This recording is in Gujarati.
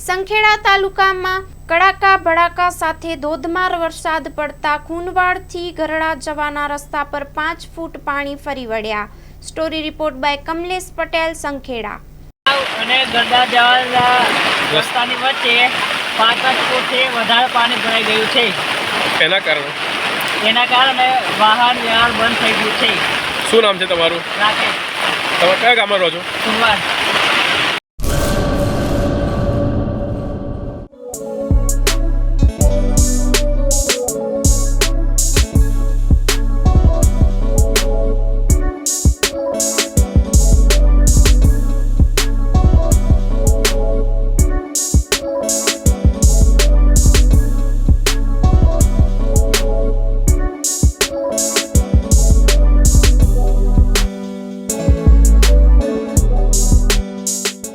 સંખેડા તાલુકામાં કડાકા ભડાકા સાથે ધોધમાર વરસાદ પડતા ખૂનવાડથી ગરડા જવાના રસ્તા પર 5 ફૂટ પાણી ફરી વળ્યા। Story report by Kamlesh Patel, Sankheda. અને ગરડા જવાના રસ્તાની વચ્ચે 5 ફૂટથી વધારે પાણી ભરાઈ ગયું છે। એના કારણે વાહન વ્યવહાર બંધ થઈ ગયું છે। શું નામ છે તમારું? રાકેશ। તમે કયા ગામમાં રહો છો? ખૂનવાડ।